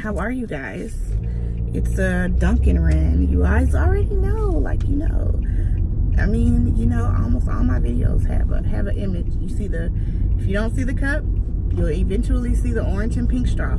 how are you guys? It's a Dunkin' run. You guys already know, like, you know. I mean, you know, almost all my videos have an image. You see the, if you don't see the cup, you'll eventually see the orange and pink straw.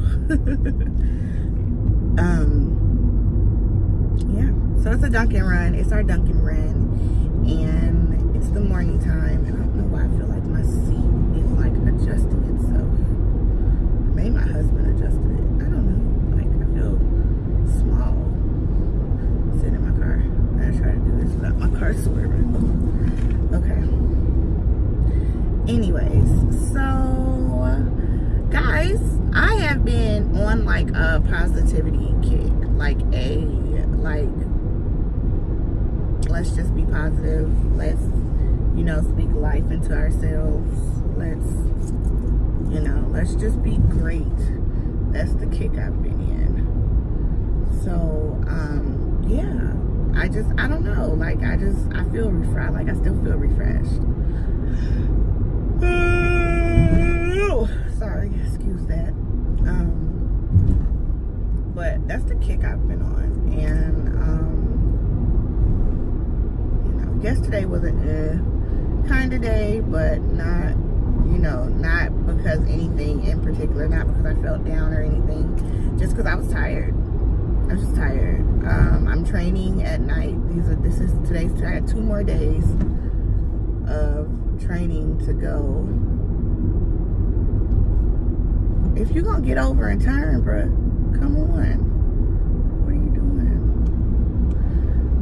Yeah, so it's a Dunkin' run. It's our Dunkin' run, and it's the morning time, and I don't know why I feel like my seat is like adjusting itself. Or maybe my husband adjusted it. I don't know. Like, I feel small sitting in my car. I'm gonna try to do this without my car swerving. Okay. Anyways, so guys, I have been on like a positivity kick, like let's just be positive. Let's, you know, speak life into ourselves. Let's just be great. That's the kick I've been in. So, yeah, I don't know. Like, I feel refreshed. Like, I still feel refreshed. Sorry, excuse that. But that's the kick I've been on. And, you know, yesterday was a kind of day, but not, you know, not because anything in particular, not because I felt down or anything, just because I was tired. I was just tired. I'm training at night. I had 2 more days of training to go. If you're gonna get over and turn, bruh, come on. What are you doing?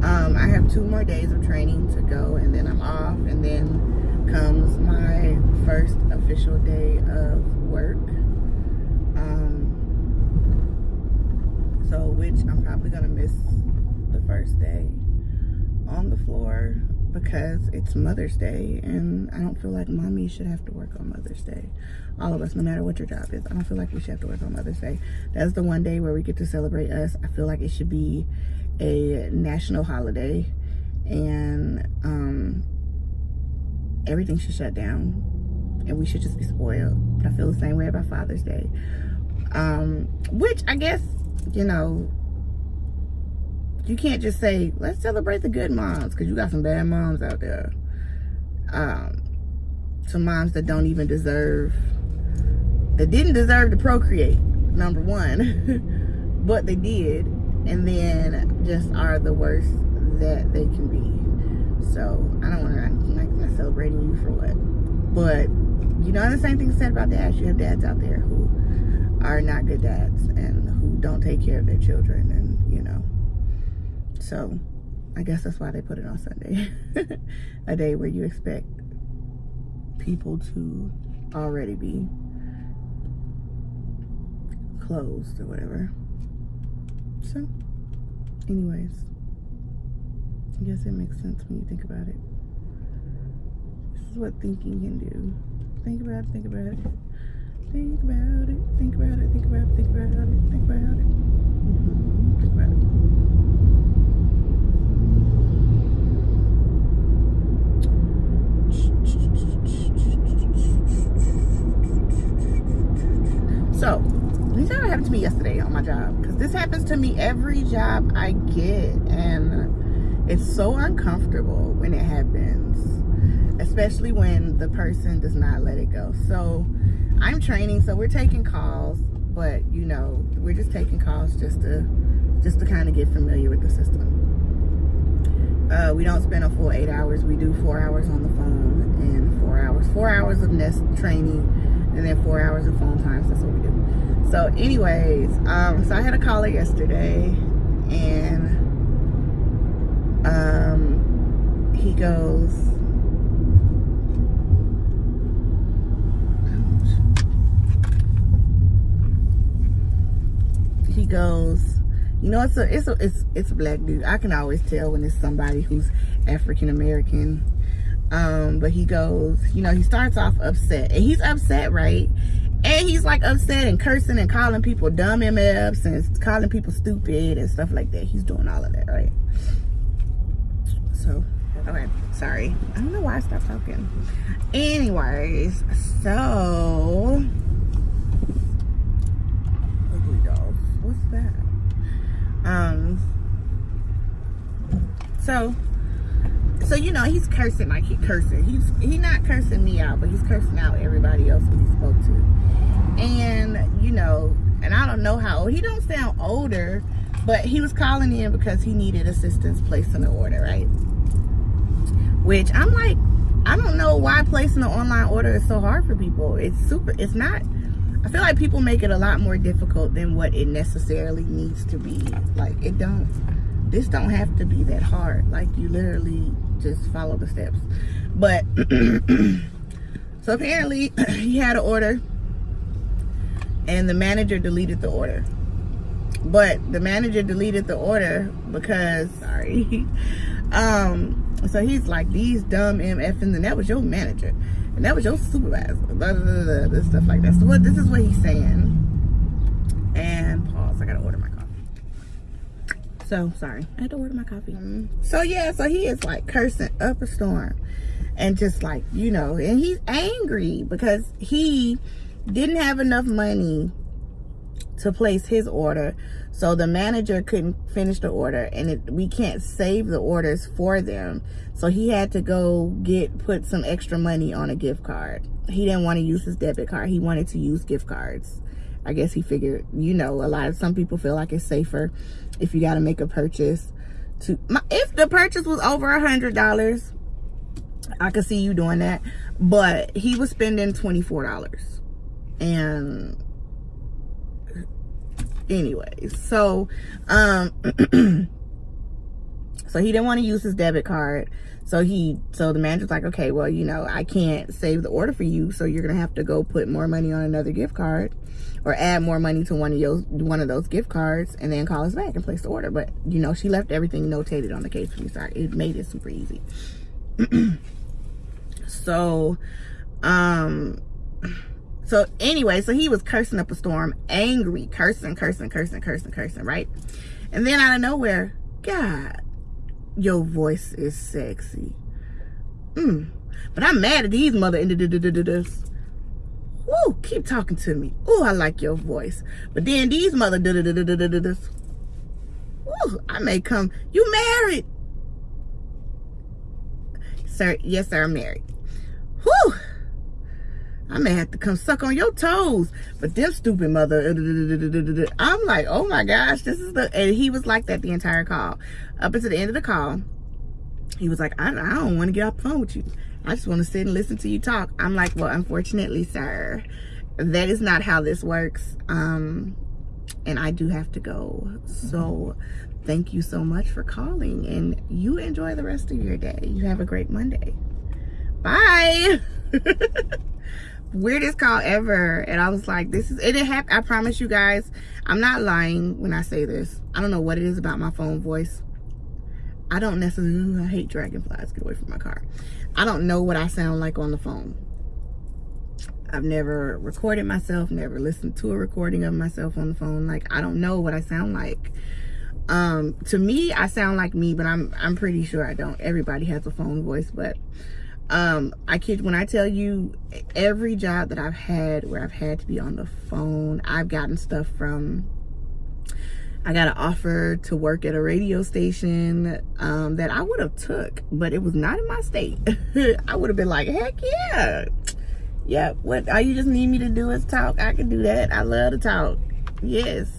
I have 2 more days of training to go, and then I'm off, and then comes my first official day of work. So, which I'm probably gonna miss the first day on the floor because it's Mother's Day, and I don't feel like mommy should have to work on Mother's Day. All of us, no matter what your job is, I don't feel like we should have to work on Mother's Day. That's the one day where we get to celebrate us. I feel like it should be a national holiday, and everything should shut down, and we should just be spoiled. But I feel the same way about Father's Day, which I guess, you know, you can't just say, let's celebrate the good moms, because you got some bad moms out there. Some moms that didn't deserve to procreate, number one, but they did, and then just are the worst that they can be. So, I don't want to, I'm not celebrating you for what. But, you know, the same thing said about dads. You have dads out there who are not good dads and who don't take care of their children, and, you know. So, I guess that's why they put it on Sunday. A day where you expect people to already be closed or whatever. So, anyways, I guess it makes sense when you think about it. This is what thinking can do. Think about it, think about it. Think about it, think about it, think about it, think about it, think about it. Think about it. So, this happened to me yesterday on my job, because this happens to me every job I get, and it's so uncomfortable when it happens, especially when the person does not let it go. So, I'm training, so we're taking calls, but, you know, we're just taking calls just to kind of get familiar with the system. We don't spend a full 8 hours. We do 4 hours on the phone and 4 hours of nest training, and then 4 hours of phone times. That's what we do. So anyways, so I had a caller yesterday, and he goes, you know, it's a black dude. I can always tell when it's somebody who's African American. But he goes, you know, he starts off upset, and he's upset, right? And he's like upset and cursing and calling people dumb MFs and calling people stupid and stuff like that. He's doing all of that, right? So, okay, sorry. I don't know why I stopped talking. Anyways, so That's bad. So you know, he's cursing like he's not cursing me out, but he's cursing out everybody else who he spoke to. And you know, and I don't know how old, he don't sound older, but he was calling in because he needed assistance placing the order, right? Which I'm like, I don't know why placing an online order is so hard for people. It's not, I feel like people make it a lot more difficult than what it necessarily needs to be. Like, this don't have to be that hard. Like, you literally just follow the steps. But so apparently he had an order and the manager deleted the order. But the manager deleted the order because, so he's like, these dumb MFs, and that was your manager and that was your supervisor, blah, blah, blah, blah, stuff like that. So this is what he's saying. And pause, I gotta order my coffee. So sorry, I had to order my coffee. So yeah, so he is like cursing up a storm and just like, you know, and he's angry because he didn't have enough money to place his order, so the manager couldn't finish the order, and we can't save the orders for them, so he had to go put some extra money on a gift card. He didn't want to use his debit card, he wanted to use gift cards. I guess he figured, you know, some people feel like it's safer if you got to make a purchase if the purchase was over $100, I could see you doing that, but he was spending $24. And anyways, so so he didn't want to use his debit card, so the manager's like, okay, well, you know, I can't save the order for you, so you're gonna have to go put more money on another gift card or add more money to one of those gift cards and then call us back and place the order. But you know, she left everything notated on the case for me, so it made it super easy. So anyway, so he was cursing up a storm, angry, cursing, right? And then out of nowhere, God, your voice is sexy. But I'm mad at these mother individuals. Woo, keep talking to me. Ooh, I like your voice. But then these mother woo, I may come. You married? Sir, yes, sir, I'm married. Whew. I may have to come suck on your toes. But them stupid mother. I'm like, oh my gosh, and he was like that the entire call. Up until the end of the call, he was like, I don't want to get off the phone with you. I just want to sit and listen to you talk. I'm like, well, unfortunately, sir, that is not how this works. And I do have to go. So thank you so much for calling, and you enjoy the rest of your day. You have a great Monday. Bye. Weirdest call ever. And I was like, it happened. I promise you guys, I'm not lying when I say this. I don't know what it is about my phone voice. I don't necessarily, I hate dragonflies, get away from my car. I don't know what I sound like on the phone. I've never recorded myself, never listened to a recording of myself on the phone. Like, I don't know what I sound like. To me, I sound like me, but I'm pretty sure I don't. Everybody has a phone voice, but I kid when I tell you, every job that I've had where I've had to be on the phone, I've gotten stuff from, I got an offer to work at a radio station that I would have took, but it was not in my state. I would have been like, heck yeah. Yeah, what all you just need me to do is talk. I can do that. I love to talk. Yes.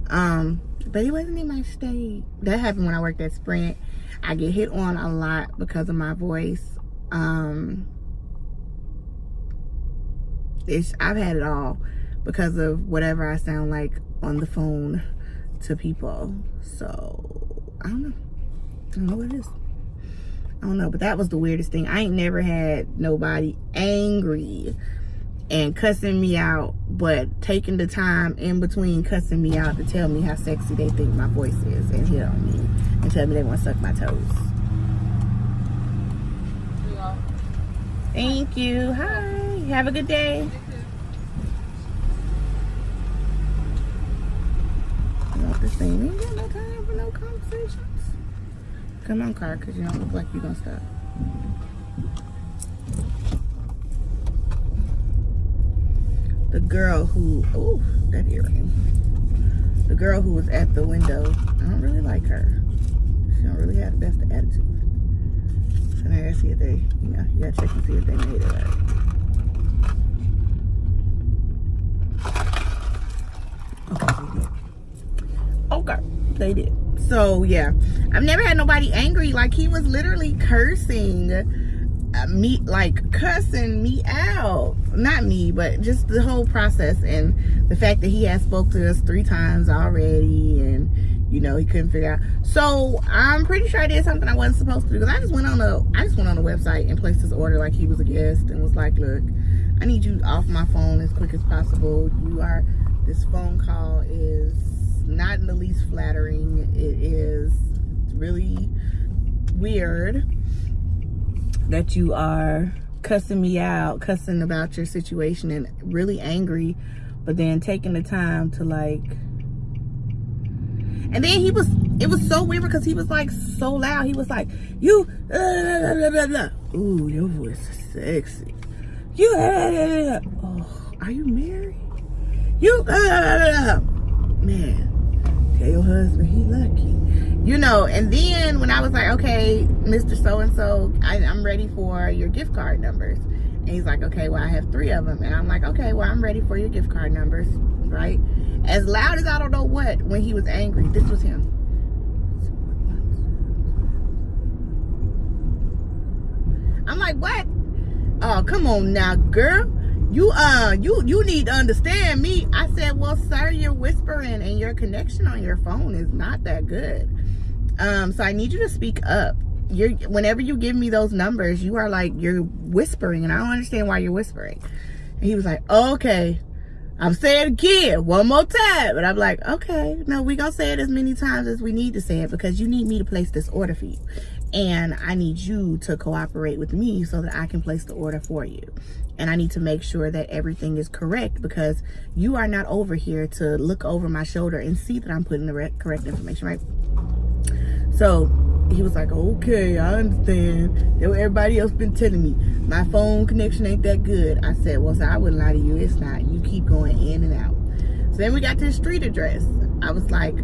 But it wasn't in my state. That happened when I worked at Sprint. I get hit on a lot because of my voice. I've had it all because of whatever I sound like on the phone to people. So I don't know what it is. I don't know, but that was the weirdest thing. I ain't never had nobody angry and cussing me out, but taking the time in between cussing me out to tell me how sexy they think my voice is and hit on me and tell me they want to suck my toes. Thank you. Hi. Have a good day. You want this thing? You ain't got no time for no conversations. Come on, car, because you don't look like you're going to stop. The girl who, oh, that earring. the girl who was at the window, I don't really like her. She don't really have the best attitude. So now I gotta see if they, you gotta check and see if they made it right. Okay, they did. So yeah, I've never had nobody angry. Like, he was literally cursing me, like cussing me out. Not me, but just the whole process, and the fact that he had spoke to us 3 times already, and he couldn't figure out. So I'm pretty sure I did something I wasn't supposed to do, because I just went on the website and placed his order like he was a guest, and was like, look, I need you off my phone as quick as possible. This phone call is not in the least flattering. It is really weird that you are cussing me out, cussing about your situation, and really angry, but then taking the time to and then it was so weird because he was like so loud. He was like, you blah, blah, blah, blah. Ooh, your voice is sexy. You oh, are you married? You man, tell your husband he lucky. And then when I was like, okay, Mr. So-and-so, I'm ready for your gift card numbers. And he's like, okay, well, I have 3 of them. And I'm like, okay, well, I'm ready for your gift card numbers, right? As loud as I don't know what, when he was angry. This was him. I'm like, what? Oh, come on now, girl. You need to understand me. I said, well, sir, you're whispering and your connection on your phone is not that good. So I need you to speak up. Whenever you give me those numbers, you're whispering, and I don't understand why you're whispering. And he was like, okay, I'm saying it again, one more time. And I'm like, okay, no, we gonna say it as many times as we need to say it, because you need me to place this order for you. And I need you to cooperate with me so that I can place the order for you. And I need to make sure that everything is correct, because you are not over here to look over my shoulder and see that I'm putting the correct information, right? So he was like, okay, I understand. That's what everybody else been telling me. My phone connection ain't that good. I said, well, sir, I wouldn't lie to you. It's not. You keep going in and out. So then we got to the street address. He was like,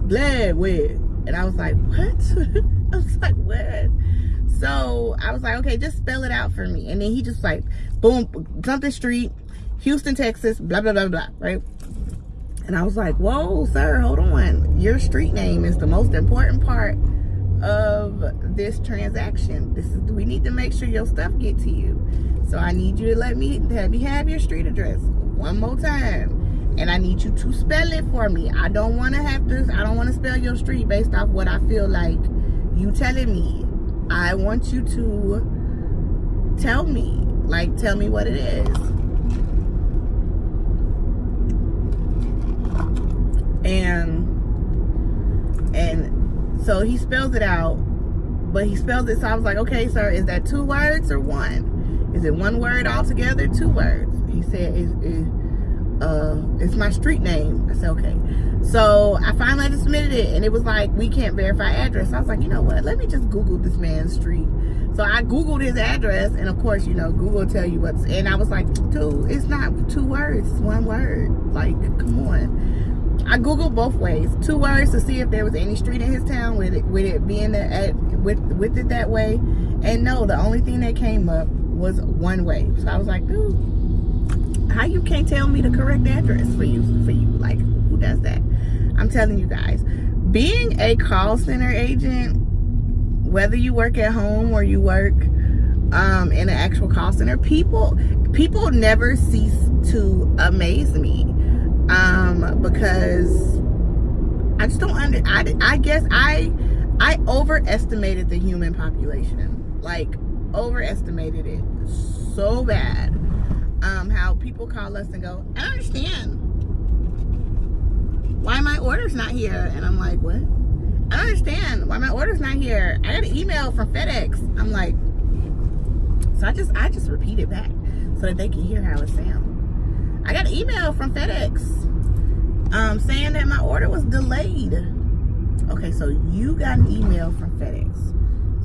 Gladway. And I was like, what? I was like, what? So I was like, okay, just spell it out for me. And then he just like, boom, something street, Houston, Texas, blah, blah, blah, blah, right? And I was like, whoa, sir, hold on. Your street name is the most important part of this transaction. We need to make sure your stuff get to you. So I need you to let me have your street address one more time. And I need you to spell it for me. I don't want to spell your street based off what I feel like you telling me. I want you to tell me what it is. And so he spells it out, but he spells it, so I was like, okay, sir, is that 2 words or 1? Is it 1 word altogether, 2 words? He said, it's my street name. I said, okay. So I finally submitted it, and it was like, we can't verify address. So I was like, you know what, let me just Google this man's street. So I Googled his address, and of course, Google will tell you and I was like, dude, it's not 2 words, it's 1 word. Like, come on. I Googled both ways, 2 words to see if there was any street in his town with it being with it that way. And no, the only thing that came up was 1 way. So I was like, dude, how you can't tell me the correct address for you? Like, who does that? I'm telling you guys, being a call center agent, whether you work at home or you work in an actual call center, people never cease to amaze me. Because I just don't I guess I overestimated the human population. Like, overestimated it so bad. How people call us and go, I don't understand why my order's not here. And I'm like, what? I don't understand why my order's not here. I got an email from FedEx. I'm like, so I just repeat it back so that they can hear how it sounds. I got an email from FedEx saying that my order was delayed. Okay, so you got an email from FedEx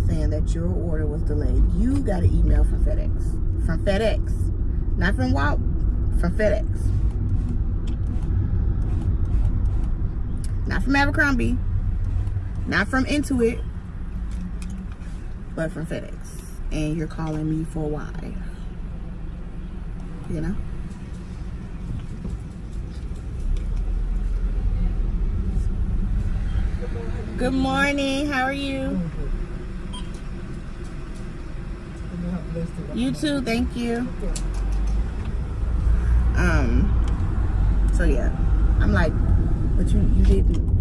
saying that your order was delayed. You got an email from FedEx. From FedEx. Not from from FedEx. Not from Abercrombie, not from Intuit, but from FedEx. And you're calling me for why? You know? Good morning. How are you? You too. Thank you. So yeah, I'm like, but you didn't.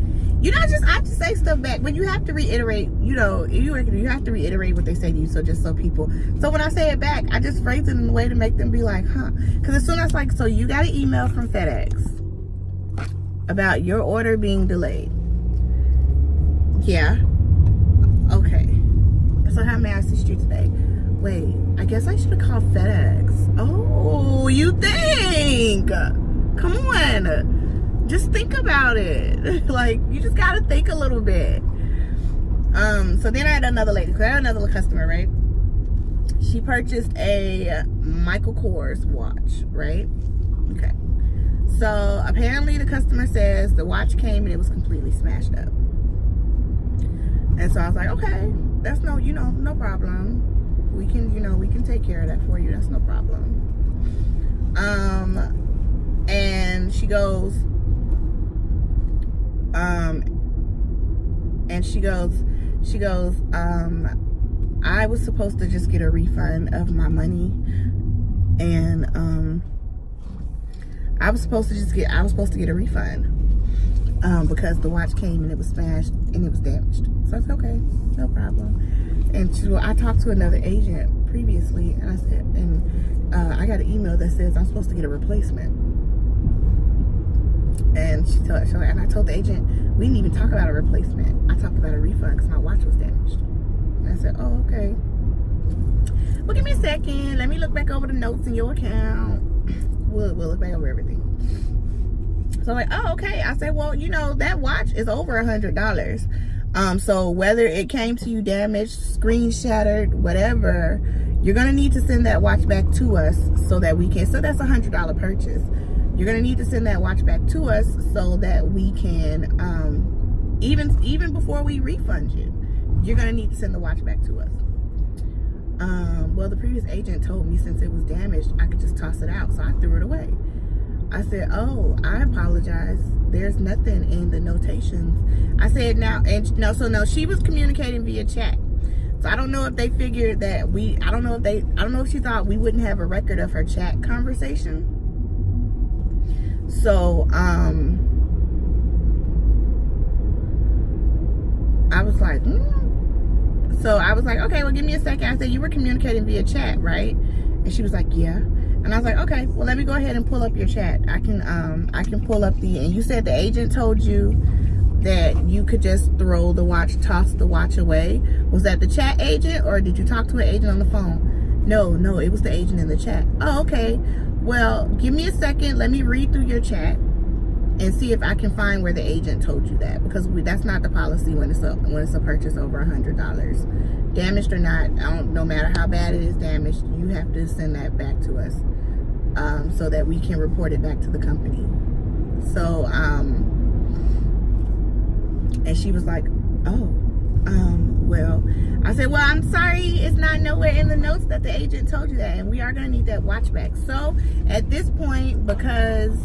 You know, I just say stuff back, but you have to reiterate. You know, you have to reiterate what they say to you. So just so people. So when I say it back, I just phrase it in a way to make them be like, huh? Because as soon as like, so you got an email from FedEx about your order being delayed. Yeah. Okay. So how may I assist you today? Wait, I guess I should have called FedEx. Oh, you think? Come on. Just think about it. Like, you just gotta think a little bit. So then I had another lady, because I had another customer, right? She purchased a Michael Kors watch, right? Okay. So apparently the customer says the watch came and it was completely smashed up. And so I was like, okay, that's no problem. We can take care of that for you. That's no problem. And she goes, I was supposed to just get a refund of my money, and I was supposed to get a refund because the watch came and it was smashed and it was damaged. So I said, okay, no problem. And I talked to another agent previously, and I said, I got an email that says I'm supposed to get a replacement. And I told the agent, we didn't even talk about a replacement. I talked about a refund because my watch was damaged. And I said, oh, okay. Well, give me a second. Let me look back over the notes in your account. We'll look back over everything. So I'm like, oh, okay. I said, well, that watch is over $100. So whether it came to you damaged, screen shattered, whatever, you're going to need to send that watch back to us so that we can, so that's a $100 purchase. You're going to need to send that watch back to us so that we can, even before we refund you, you're going to need to send the watch back to us. Well, the previous agent told me since it was damaged, I could just toss it out. So I threw it away. I said, oh, I apologize. There's nothing in the notations. I said, no, she was communicating via chat. So I don't know if they figured that I don't know if she thought we wouldn't have a record of her chat conversation. So, I was like, So I was like, okay, well, give me a second. I said, you were communicating via chat, right? And she was like, yeah. And I was like, okay, well, let me go ahead and pull up your chat. I can pull up and you said the agent told you that you could just toss the watch away. Was that the chat agent, or did you talk to an agent on the phone? No, it was the agent in the chat. Oh, okay. Well, give me a second. Let me read through your chat and see if I can find where the agent told you that, because that's not the policy when it's a purchase over $100. Damaged or not, no matter how bad it is damaged, you have to send that back to us so that we can report it back to the company. So, and she was like, oh, well, I said, well, I'm sorry, it's not nowhere in the notes that the agent told you that, and we are going to need that watch back. So at this point, because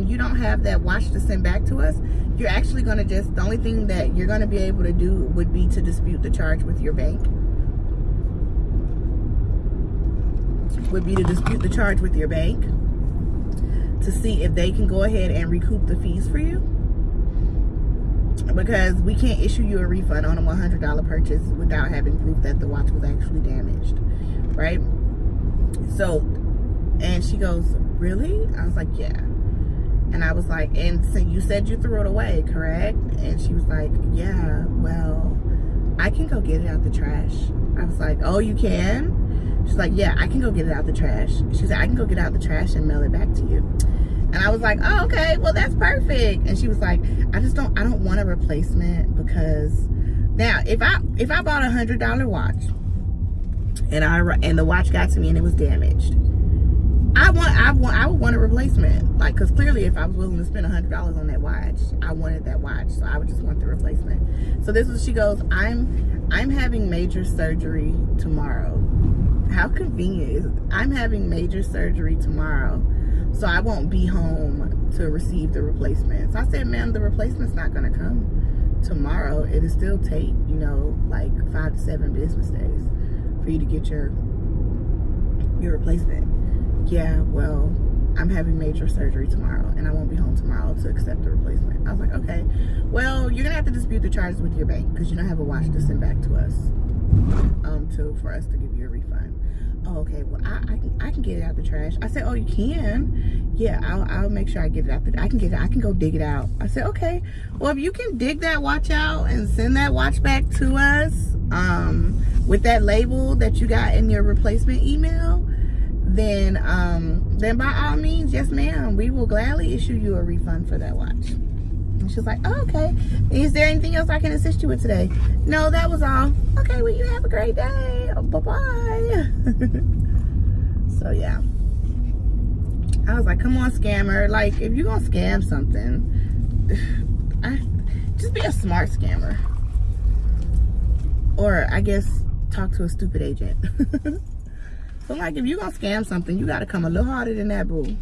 you don't have that watch to send back to us, you're actually going to the only thing that you're going to be able to do would be to dispute the charge with your bank. To see if they can go ahead and recoup the fees for you. Because we can't issue you a refund on a $100 purchase without having proof that the watch was actually damaged, right? So, and she goes, really? I was like, yeah. And I was like, and so you said you threw it away, correct? And she was like, yeah, well, I can go get it out the trash. I was like, oh, you can? She's like, yeah, I can go get it out the trash. She said, I can go get it out the trash and mail it back to you. And I was like, oh, okay, well, that's perfect. And she was like, I don't want a replacement, because now if I bought $100 watch and the watch got to me and it was damaged, I would want a replacement. Like, because clearly if I was willing to spend $100 on that watch, I wanted that watch. So I would just want the replacement. So this is, she goes, I'm having major surgery tomorrow. How convenient is it? I'm having major surgery tomorrow, so I won't be home to receive the replacement. So I said, ma'am, the replacement's not going to come tomorrow. It'll still take, you know, like 5 to 7 business days for you to get your replacement. Yeah, well, I'm having major surgery tomorrow, and I won't be home tomorrow to accept the replacement. I was like, okay, well, you're going to have to dispute the charges with your bank because you don't have a watch to send back to us for us to give you a refund. Oh, okay, well, I can get it out the trash. I said, oh, you can? Yeah, I'll make sure I get it out. I can go dig it out. I said, okay, well, if you can dig that watch out and send that watch back to us with that label that you got in your replacement email, then by all means, yes, ma'am, we will gladly issue you a refund for that watch. And she's like, oh, okay. Is there anything else I can assist you with today? No, that was all. Okay, well, you have a great day. Bye-bye. So, yeah. I was like, come on, scammer. Like, if you're going to scam something, just be a smart scammer. Or, I guess, talk to a stupid agent. So, like, if you're going to scam something, you got to come a little harder than that, boo.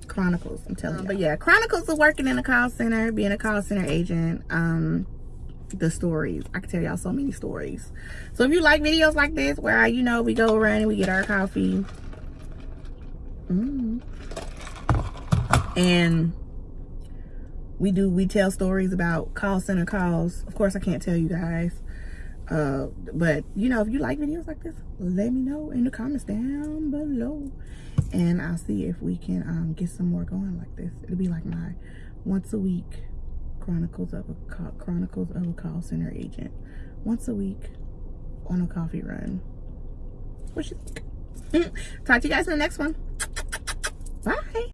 Chronicles, I'm telling you. But yeah, Chronicles of working in a call center, being a call center agent. The stories, I can tell y'all so many stories. So if you like videos like this where, you know, we go around and we get our coffee and we tell stories about call center calls. Of course, I can't tell you guys, but you know, if you like videos like this, let me know in the comments down below, and I'll see if we can get some more going like this. It'll be like my once a week Chronicles of a call center agent. Once a week on a coffee run. What you think? Talk to you guys in the next one. Bye.